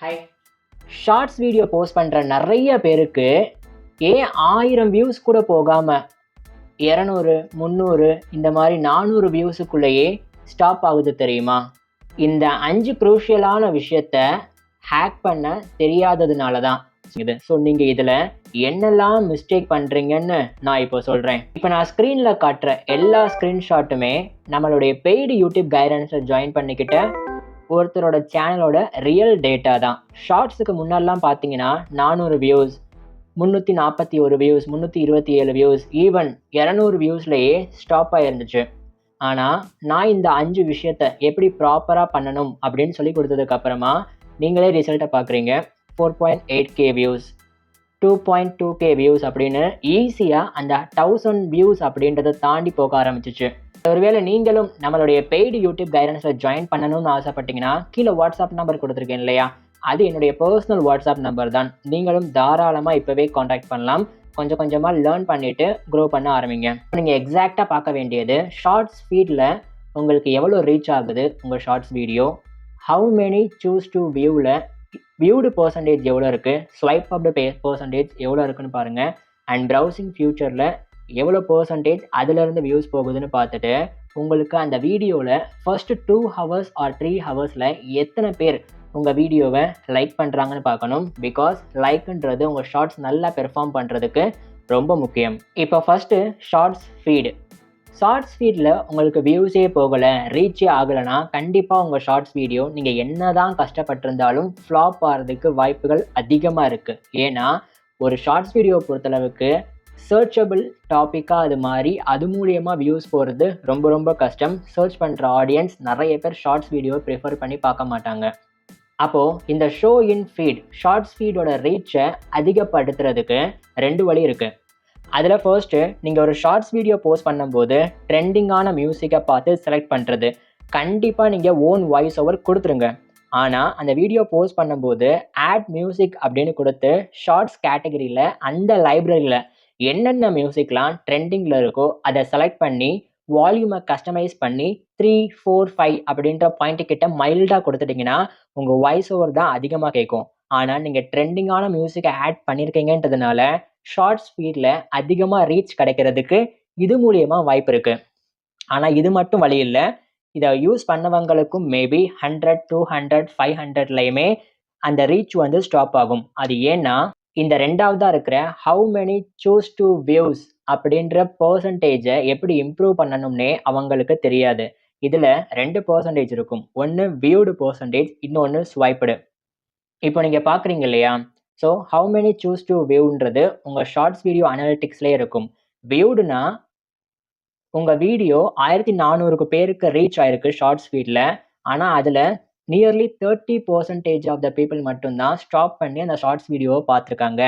Hi. Shorts video post பண்ணுற நிறைய பேருக்கு ஏன் 1000 வியூஸ் கூட போகாமல் 200 300 இந்த மாதிரி 400 வியூஸுக்குள்ளேயே ஸ்டாப் ஆகுது தெரியுமா? இந்த 5 குரூஷியலான விஷயத்த ஹேக் பண்ண தெரியாததுனால தான் இது. ஸோ நீங்கள் இதில் என்னெல்லாம் மிஸ்டேக் பண்ணுறீங்கன்னு நான் இப்போ சொல்கிறேன். இப்போ நான் ஸ்க்ரீனில் காட்டுற எல்லா ஸ்க்ரீன்ஷாட்டுமே நம்மளுடைய பெய்டு யூடியூப் கைடன்ஸில் ஜாயின் பண்ணிக்கிட்ட ஒருத்தரோட சேனலோட ரியல் டேட்டா தான். ஷார்ட்ஸுக்கு முன்னாடிலாம் பார்த்தீங்கன்னா 400 வியூஸ், 341 வியூஸ், 327 வியூஸ், ஈவன் 200 வியூஸ்லேயே ஸ்டாப் ஆகிருந்துச்சு. ஆனால் நான் இந்த 5 விஷயத்த எப்படி ப்ராப்பராக பண்ணணும் அப்படின்னு சொல்லி கொடுத்ததுக்கப்புறமா நீங்களே ரிசல்ட்டை பார்க்குறீங்க. 4.8K வியூஸ், 2.2K வியூஸ் அப்படின்னு ஈஸியாக அந்த 1000 வியூஸ் அப்படின்றத தாண்டி போக ஆரம்பிச்சிச்சு. ஒருவேளை நீங்களும் நம்மளுடைய பெய்டு யூடியூப் கைடன்ஸில் ஜாயின் பண்ணணும்னு ஆசைப்பட்டீங்கன்னா கீழே வாட்ஸ்அப் நம்பர் கொடுத்துருக்கேன் இல்லையா, அது என்னுடைய பர்சனல் வாட்ஸ்அப் நம்பர் தான். நீங்களும் தாராளமாக இப்போவே காண்டாக்ட் பண்ணலாம். கொஞ்சம் கொஞ்சமாக லேர்ன் பண்ணிவிட்டு க்ரோ பண்ண ஆரம்பிங்க. நீங்கள் எக்ஸாக்டாக பார்க்க வேண்டியது ஷார்ட்ஸ் ஃபீடில் உங்களுக்கு எவ்வளோ ரீச் ஆகுது உங்கள் shorts video, how many choose to வியூவில் வியூடு பர்சன்டேஜ் எவ்வளோ இருக்குது, ஸ்வைப் அப்டு பர்சன்டேஜ் எவ்வளோ இருக்குன்னு பாருங்கள், அண்ட் ப்ரௌசிங் ஃபியூச்சரில் எவ்வளோ பர்சன்டேஜ் அதிலிருந்து வியூஸ் போகுதுன்னு பார்த்துட்டு உங்களுக்கு அந்த வீடியோவில் ஃபர்ஸ்ட் 2 ஹவர்ஸ் ஆர் 3 ஹவர்ஸில் எத்தனை பேர் உங்கள் வீடியோவை லைக் பண்ணுறாங்கன்னு பார்க்கணும். பிகாஸ் லைக்ன்றது உங்கள் ஷார்ட்ஸ் நல்லா பெர்ஃபார்ம் பண்ணுறதுக்கு ரொம்ப முக்கியம். இப்போ ஃபஸ்ட்டு ஷார்ட்ஸ் ஃபீடில் உங்களுக்கு வியூஸே போகலை, ரீச்சே ஆகலைன்னா கண்டிப்பாக உங்கள் ஷார்ட்ஸ் வீடியோ நீங்கள் என்ன தான் கஷ்டப்பட்டிருந்தாலும் ஃப்ளாப் ஆகிறதுக்கு வாய்ப்புகள் அதிகமாக இருக்குது. ஏன்னா ஒரு ஷார்ட்ஸ் வீடியோ பொறுத்தளவுக்கு சர்ச்சபிள் டாப்பிக்காக அது மாதிரி அது மூலியமாக வியூஸ் போகிறது ரொம்ப ரொம்ப கஷ்டம். சர்ச் பண்ணுற ஆடியன்ஸ் நிறைய பேர் ஷார்ட்ஸ் வீடியோவை ப்ரிஃபர் பண்ணி பார்க்க மாட்டாங்க. அப்போது இந்த ஷோ இன் ஃபீட் ஷார்ட்ஸ் ஃபீடோட ரீச்சை அதிகப்படுத்துறதுக்கு 2 வழி இருக்குது. அதில் ஃபர்ஸ்ட்டு, நீங்கள் ஒரு ஷார்ட்ஸ் வீடியோ போஸ்ட் பண்ணும்போது ட்ரெண்டிங்கான மியூசிக்கை பார்த்து செலக்ட் பண்ணுறது. கண்டிப்பாக நீங்கள் ஓன் வாய்ஸ் ஓவர் கொடுத்துருங்க. ஆனால் அந்த வீடியோ போஸ்ட் பண்ணும்போது ஆட் மியூசிக் அப்படின்னு கொடுத்து ஷார்ட்ஸ் கேட்டகரியில் அந்த லைப்ரரியில் என்னென்ன மியூசிக்லாம் ட்ரெண்டிங்கில் இருக்கோ அதை செலக்ட் பண்ணி வால்யூமை கஸ்டமைஸ் பண்ணி 3, 4, 5 அப்படின்ற பாயிண்ட்டுக்கிட்ட மைல்டாக கொடுத்துட்டிங்கன்னா உங்கள் வாய்ஸ் ஓவர் தான் அதிகமாக கேட்கும். ஆனால் நீங்கள் ட்ரெண்டிங்கான மியூசிக்கை ஆட் பண்ணியிருக்கீங்கன்றதுனால ஷார்ட்ஸ் ஃபீடில் அதிகமாக ரீச் கிடைக்கிறதுக்கு இது மூலியமாக வாய்ப்பு இருக்குது. ஆனால் இது மட்டும் வழி இல்லை. இதை யூஸ் பண்ணவங்களுக்கும் மேபி 100, 200, 500லையுமே அந்த ரீச் வந்து ஸ்டாப் ஆகும். அது ஏன்னா இந்த 2வதாக இருக்கிற how many choose to views அப்படின்ற பர்சன்டேஜை எப்படி இம்ப்ரூவ் பண்ணணும்னே அவங்களுக்கு தெரியாது. இதில் 2% இருக்கும். ஒன்று வியூடு பர்சன்டேஜ், இன்னொன்று ஸ்வைப்டு. இப்போ நீங்கள் பார்க்குறீங்க இல்லையா, so how many choose to வியூன்றது உங்கள் ஷார்ட்ஸ் வீடியோ அனாலிட்டிக்ஸ்லேயே இருக்கும். வியூடுனா உங்கள் வீடியோ 1400 பேருக்கு ரீச் ஆயிருக்கு ஷார்ட்ஸ் ஃபீடில். ஆனால் அதில் நியர்லி 30% ஆஃப் த பீப்புள் மட்டும்தான் ஸ்டாப் பண்ணி அந்த ஷார்ட்ஸ் வீடியோவை பார்த்துருக்காங்க.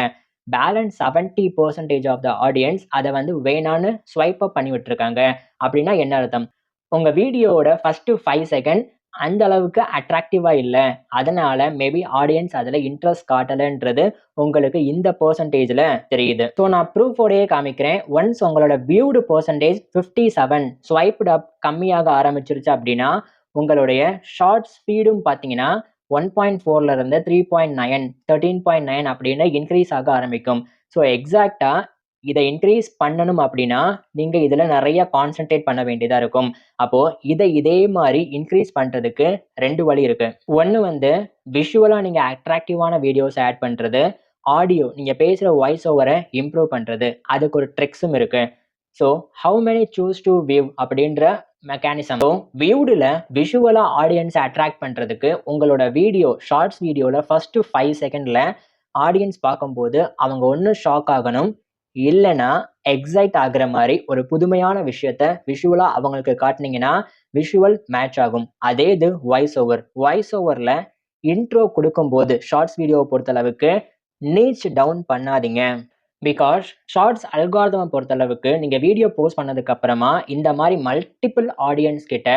பேலன்ஸ் 70% ஆஃப் த ஆடியன்ஸ் அதை வந்து வேணான்னு ஸ்வைப் அப் பண்ணி விட்டுருக்காங்க. அப்படின்னா என்ன அர்த்தம்? உங்கள் வீடியோவோட ஃபஸ்ட்டு 5 செகண்ட் அந்த அளவுக்கு அட்ராக்டிவாக இல்லை, அதனால் மேபி ஆடியன்ஸ் அதில் இன்ட்ரெஸ்ட் காட்டலைன்றது உங்களுக்கு இந்த பர்சன்டேஜில் தெரியுது. ஸோ நான் ப்ரூஃபோடையே காமிக்கிறேன். ஒன்ஸ் உங்களோட வியூடு பர்சன்டேஜ் 57 ஸ்வைப்டு அப் கம்மியாக ஆரம்பிச்சிருச்சு அப்படின்னா உங்களுடைய ஷார்ட்ஸ் ஃபீடும் பார்த்தீங்கன்னா 1.4லேருந்து 3.9, 13.9 அப்படின்னு இன்க்ரீஸ் ஆக ஆரம்பிக்கும். ஸோ எக்ஸாக்டாக இதை இன்க்ரீஸ் பண்ணணும் அப்படின்னா நீங்கள் இதில் நிறைய கான்சென்ட்ரேட் பண்ண வேண்டியதாக இருக்கும். அப்போது இதே மாதிரி இன்க்ரீஸ் பண்ணுறதுக்கு 2 வழி இருக்குது. ஒன்று வந்து விஷுவலாக நீங்கள் அட்ராக்டிவான வீடியோஸ் ஆட் பண்ணுறது, ஆடியோ நீங்கள் பேசுகிற வாய்ஸ் ஓவரை இம்ப்ரூவ் பண்ணுறது, அதுக்கு ஒரு ட்ரிக்ஸும் இருக்குது. So how many choose to view அப்படின்ற மெக்கானிசம். வியூடில் விஷுவலாக ஆடியன்ஸை அட்ராக்ட் பண்ணுறதுக்கு உங்களோட வீடியோ ஷார்ட்ஸ் வீடியோவில் ஃபஸ்ட்டு 5 செகண்டில் ஆடியன்ஸ் பார்க்கும்போது அவங்க ஒன்று ஷாக் ஆகணும், இல்லைன்னா எக்ஸைட் ஆகுற மாதிரி ஒரு புதுமையான விஷயத்த விஷுவலாக அவங்களுக்கு காட்டினீங்கன்னா விஷுவல் மேட்ச் ஆகும். அதே இது வாய்ஸ் ஓவரில் இன்ட்ரோ கொடுக்கும்போது ஷார்ட்ஸ் வீடியோவை பொறுத்தளவுக்கு நீச் டவுன் பண்ணாதீங்க. பிகாஸ் ஷார்ட்ஸ் அல்காரிதமை பொறுத்தளவுக்கு நீங்கள் வீடியோ போஸ்ட் பண்ணதுக்கப்புறமா இந்த மாதிரி மல்டிபிள் ஆடியன்ஸ் கிட்ட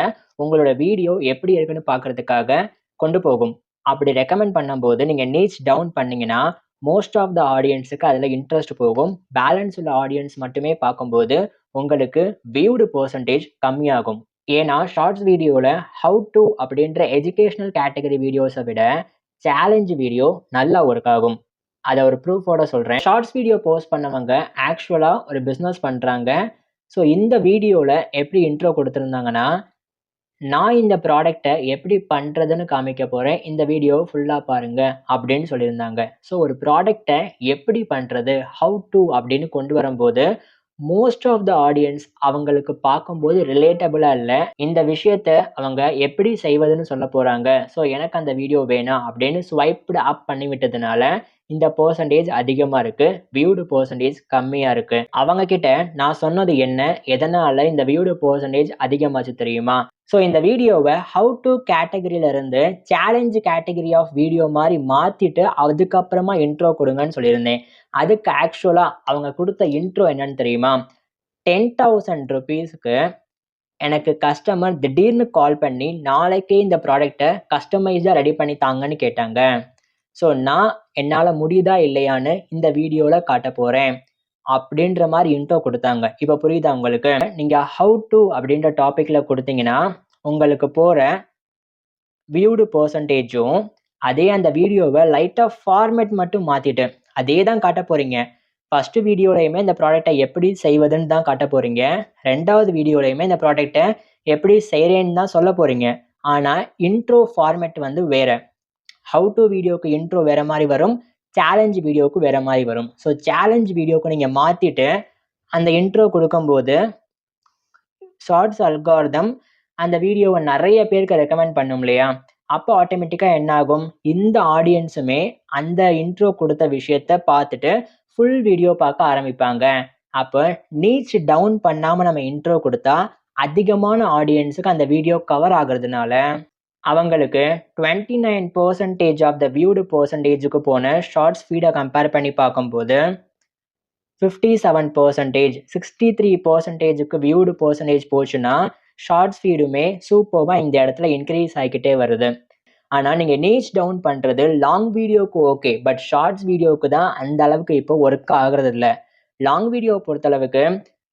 உங்களோட வீடியோ எப்படி இருக்குன்னு பார்க்குறதுக்காக கொண்டு போகும். அப்படி ரெக்கமெண்ட் பண்ணும்போது நீங்கள் நீச் டவுன் பண்ணிங்கன்னா மோஸ்ட் ஆஃப் த ஆடியன்ஸுக்கு அதில் இன்ட்ரெஸ்ட் போகும். பேலன்ஸ் உள்ள ஆடியன்ஸ் மட்டுமே பார்க்கும்போது உங்களுக்கு வியூடு பர்சன்டேஜ் கம்மியாகும். ஏன்னா ஷார்ட்ஸ் வீடியோவில் ஹவு டு அப்படின்ற எஜுகேஷ்னல் கேட்டகரி வீடியோஸை விட சேலஞ்ச் வீடியோ நல்லா ஒர்க் ஆகும். அத ஒரு ப்ரூஃபோட சொல்றேன். ஷார்ட்ஸ் வீடியோ போஸ்ட் பண்ணவங்க ஆக்சுவலா ஒரு பிசினஸ் பண்றாங்க. ஸோ இந்த வீடியோல எப்படி இன்ட்ரோ குடுத்திருந்தாங்கன்னா, நான் இந்த ப்ராடக்ட்ட எப்படி பண்றதுன்னு காமிக்க போறேன். இந்த வீடியோ ஃபுல்லா பாருங்க அப்படின்னு சொல்லியிருந்தாங்க. ஸோ ஒரு ப்ராடக்ட்ட எப்படி பண்றது? ஹவ் டூ அப்படின்னு கொண்டு வரும்போது, மோஸ்ட் ஆஃப் த ஆடியன்ஸ் அவங்களுக்கு பார்க்கும்போது ரிலேட்டபிளா இல்ல. இந்த விஷயத்த அவங்க எப்படி செய்வதுன்னு சொல்லப் போறாங்க. ஸோ எனக்கு அந்த வீடியோ வேணாம் அப்படின்னு ஸ்வைப்டு அப் பண்ணி விட்டதுனால, இந்த பெர்சன்டேஜ் அதிகமா இருக்கு. வியூடு பெர்சன்டேஜ் கம்மியா இருக்கு. அவங்க கிட்ட நான் சொன்னது என்ன? எதனால இந்த வியூடு பெர்சன்டேஜ் அதிகமாச்சு தெரியுமா? ஸோ இந்த வீடியோவ ஹவ் டூ கேட்டகரியில இருந்து சேலஞ்ச் கேட்டகரி ஆஃப் வீடியோ மாரி மாத்திட்டு, அதுக்கப்புறமா இன்ட்ரோ குடுங்கன்னு சொல்லியிருந்தேன். அதுக்கு ஆக்சுவலா அவங்க குடுத்த இன்ட்ரோ என்னன்னு தெரியுமா? ₹10,000க்கு எனக்கு கஸ்டமர் திடீர்னு கால் பண்ணி, நாளைக்கே இந்த ப்ராடக்ட்ட கஸ்டமைஸ்டா ரெடி பண்ணி தாங்கன்னு கேட்டாங்க. ஸோ நான் என்னால முடியுதா இல்லையான்னு இந்த வீடியோல காட்டப் போறேன். அப்படின்ற மாரி இன்ட்ரோ குடுத்தாங்க. இப்ப புரியுதா உங்களுக்கு? நீங்க ஹவ் டூ அப்படின்ற டாபிக்ல குடுத்தீங்கன்னா, உங்களுக்கு போற வியூடு பெர்சன்டேஜும், அதே அந்த வீடியோவ லைட்டா ஃபார்மேட் மட்டும் மாத்திட்டு, அதே தான் காட்டப் போறீங்க. ஃபர்ஸ்ட் வீடியோலயுமே இந்த ப்ராடக்ட்ட எப்படி செய்வதுன்னு தான் காட்டப் போறீங்க. 2வது வீடியோலயுமே இந்த ப்ராடக்ட்ட எப்படி செய்றேன்னு தான் சொல்லப் போறீங்க. ஆனா இன்ட்ரோ ஃபார்மேட் வந்து வேற. ஹவ் டூ வீடியோக்கு இன்ட்ரோ வேற மாரி வரும். சேலஞ்ச் வீடியோக்கு வேற மாரி வரும். ஸோ சேலஞ்ச் வீடியோக்கு நீங்க மாத்திட்டு, அந்த இன்ட்ரோ குடுக்கும்போது, ஷார்ட்ஸ் அல்காரிதம் அந்த வீடியோவ நெறைய பேருக்கு ரெக்கமெண்ட் பண்ணும் இல்லையா? அப்போ ஆட்டோமேட்டிக்கா என்ன ஆகும்? இந்த ஆடியன்ஸுமே அந்த இன்ட்ரோ குடுத்த விஷயத்த பார்த்துட்டு, ஃபுல் வீடியோ பார்க்க ஆரம்பிப்பாங்க. அப்ப நீச் டவுன் பண்ணாம நம்ம இன்ட்ரோ குடுத்தா, அதிகமான ஆடியன்ஸுக்கு அந்த வீடியோ கவர் ஆகுறதுனால, அவங்களுக்கு 29% ஆஃப் த வியூடு பெர்சன்டேஜ்க்கு போன ஷார்ட்ஸ் ஃபீட கம்பேர் பண்ணி பார்க்கும்போது, 57%, 63%க்கு வியூடு பெர்சன்டேஜ் போச்சுன்னா, ஷார்ட்ஸ் ஃபீடுமே சூப்பர்பா இந்த இடத்துல இன்கிரீஸ் ஆகிக்கிட்டே வருது. ஆனா நீங்க நீச் டவுன் பண்றது லாங் வீடியோக்கு ஓகே. பட் ஷார்ட்ஸ் வீடியோக்கு தான் அந்த அளவுக்கு இப்போ ஒர்க் ஆகுறதில்ல. லாங் வீடியோ பொறுத்தளவுக்கு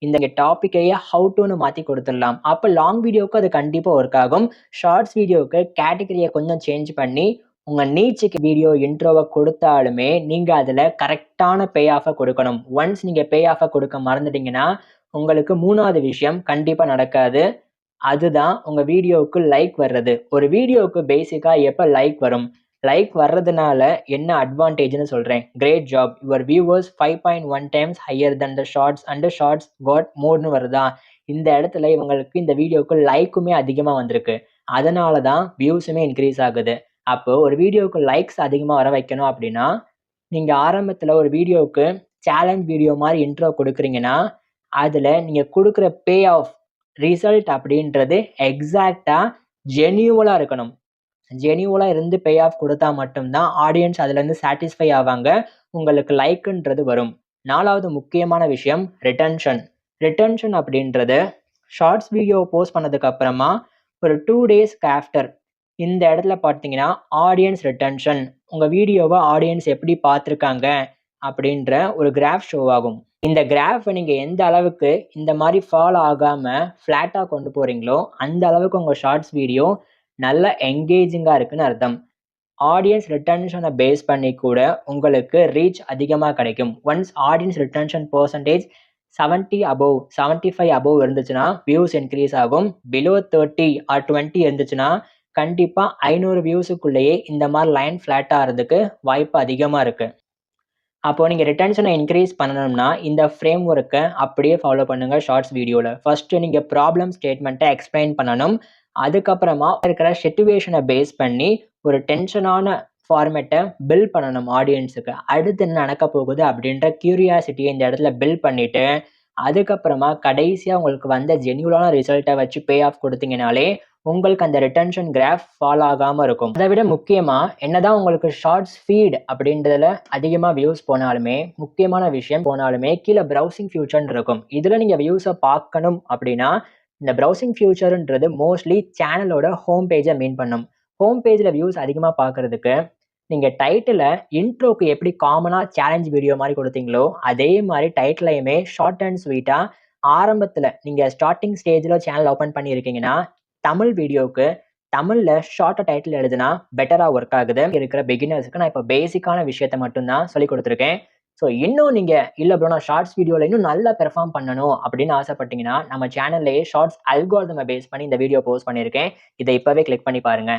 இந்த டாபிக்கையே ஹவ் டூன்னு மாத்தி குடுத்துடலாம். அப்ப லாங் வீடியோக்கு அது கண்டிப்பா ஒர்க் ஆகும். ஷார்ட்ஸ் வீடியோக்கு கேட்டகரிய கொஞ்சம் சேஞ்ச் பண்ணி, உங்க நீச்சுக்கு வீடியோ இன்ட்ரோவ குடுத்தாலுமே, நீங்க அதுல கரெக்ட்டான பே ஆஃப்ப குடுக்கணும். ஒன்ஸ் நீங்க பே ஆஃப்ப குடுக்க மறந்துட்டீங்கன்னா, உங்களுக்கு 3வது விஷயம் கண்டிப்பா நடக்காது. அதுதான் உங்க வீடியோவுக்கு லைக் வர்றது. ஒரு வீடியோவுக்கு பேசிக்கா எப்ப லைக் வரும்? லைக் வர்றதுனால என்ன அட்வான்டேஜ்ன்னு சொல்றேன். Great job. Your viewers 5.1 times higher than the shorts and shorts got மோர்ன்னு வருதா? இந்த இடத்துல இவங்களுக்கு இந்த வீடியோவுக்கு லைக்குமே அதிகமா வந்திருக்கு. அதனால தான் வியூஸுமே இன்கிரீஸ் ஆகுது. அப்போ ஒரு வீடியோவுக்கு லைக்ஸ் அதிகமா வர வைக்கணும் அப்படின்னா, நீங்க ஆரம்பத்துல ஒரு வீடியோவுக்கு சேலஞ்ச் வீடியோ மாரி இன்ட்ரோ குடுக்குறீங்கன்னா, அதுல நீங்க குடுக்குற பே ஆஃப் ரிசல்ட் அப்படின்றது எக்ஸாக்ட்டா ஜென்யூவலா இருக்கணும். ஜென்யூவலா இருந்து பே ஆஃப் குடுத்தா மட்டும் தான் ஆடியன்ஸ் அதுலருந்து சாட்டிஸ்ஃபை ஆவாங்க. உங்களுக்கு லைக்ன்றது வரும். 4வது முக்கியமான விஷயம் ரிட்டென்ஷன். ரிட்டென்ஷன் அப்படின்றது ஷார்ட்ஸ் வீடியோ போஸ்ட் பண்ணதுக்கு அப்புறமா ஒரு 2 டேஸ்க்கு ஆஃப்டர் இந்த இடத்துல பார்த்தீங்கன்னா, ஆடியன்ஸ் ரிட்டென்ஷன். உங்க வீடியோவ ஆடியன்ஸ் எப்படி பார்த்துருக்காங்க அப்படின்ற ஒரு கிராஃப் ஷோ ஆகும். இந்த கிராஃப்ப நீங்க எந்த அளவுக்கு இந்த மாரி ஃபாலோ ஆகாம ஃப்ளாட்டா கொண்டு போறீங்களோ, அந்த அளவுக்கு உங்க ஷார்ட்ஸ் வீடியோ நல்ல என்கேஜிங்கா இருக்குன்னு அர்த்தம். ஆடியன்ஸ் ரிட்டென்ஷன பேஸ் பண்ணி கூட உங்களுக்கு ரீச் அதிகமா கிடைக்கும். Once audience retention percentage 70 above 75 above இருந்துச்சுன்னா, வியூஸ் இன்கிரீஸ் ஆகும். பிலோ 30 ஆர் 20 இருந்துச்சுன்னா, கண்டிப்பா 500 வியூஸுக்குள்ளேயே இந்த மாரி லைன் ஃப்ளாட் ஆறதுக்கு வாய்ப்பு அதிகமா இருக்கு. அப்போ நீங்க ரிட்டென்ஷன இன்கிரீஸ் பண்ணணும்னா, இந்த ஃப்ரேம் ஒர்க்க அப்படியே ஃபாலோ பண்ணுங்க ஷார்ட்ஸ் வீடியோல. ஃபர்ஸ்ட் நீங்க ப்ராப்ளம் ஸ்டேட்மெண்ட்ட எக்ஸ்பிளைன் பண்ணணும். அதுக்கப்புறமா இருக்கிற சிட்யூவேஷன பேஸ் பண்ணி ஒரு டென்ஷனான ஃபார்மேட்ட பில்ட் பண்ணணும் ஆடியன்ஸுக்கு. அடுத்து என்ன நடக்கப் போகுது அப்படின்ற கியூரியாசிட்டிய இந்த இடத்துல பில்ட் பண்ணிட்டு, அதுக்கப்புறமா கடைசியா உங்களுக்கு வந்த ஜென்யூனான ரிசல்ட்ட வச்சு பே ஆஃப் குடுத்தீங்கனாலே, உங்களுக்கு அந்த ரிட்டென்ஷன் கிராஃப் ஃபால் ஆகாம இருக்கும். அத விட முக்கியமா என்னதான் உங்களுக்கு ஷார்ட்ஸ் ஃபீட் அப்படின்றதுல அதிகமா வியூஸ் போனாலுமே, முக்கியமான விஷயம் போனாலுமே கீழ ப்ரௌசிங் ஃபியூச்சர்ன்னு இருக்கும். இதுல நீங்க வியூஸ பார்க்கணும் அப்படின்னா, இந்த ப்ரௌசிங் ஃபியூச்சர்ன்றது மோஸ்ட்லி சேனலோட ஹோம் பேஜ மீன் பண்ணும். ஹோம் பேஜ்ல வியூஸ் அதிகமா பார்க்கறதுக்கு, நீங்க டைட்டில இன்ட்ரோக்கு எப்படி காமனா சேலஞ்ச் வீடியோ மாரி குடுத்தீங்களோ, அதே மாரி டைட்டிலையுமே ஷார்ட் அண்ட் ஸ்வீட்டா ஆரம்பத்துல நீங்க ஸ்டார்ட்டிங் ஸ்டேஜ்ல சேனல் ஓப்பன் பண்ணியிருக்கீங்கன்னா, தமிழ் வீடியோக்கு தமிழ்ல ஷார்ட்டா டைட்டில் எழுதுனா பெட்டரா ஒர்க் ஆகுது. இருக்கிற பிகினர்ஸ்க்கு நான் இப்போ பேசிக்கான விஷயத்த மட்டும் தான் சொல்லிக் கொடுத்துருக்கேன். ஸோ இன்னும் நீங்க இல்ல ப்ரோ நான் ஷார்ட்ஸ் வீடியோல இன்னும் நல்லா பெர்ஃபார்ம் பண்ணணும் அப்படின்னு ஆசைப்பட்டீங்கன்னா, நம்ம சேனல்லயே ஷார்ட்ஸ் அல்காரிதமை பேஸ் பண்ணி இந்த வீடியோ போஸ்ட் பண்ணியிருக்கேன். இதை இப்பவே கிளிக் பண்ணி பாருங்க.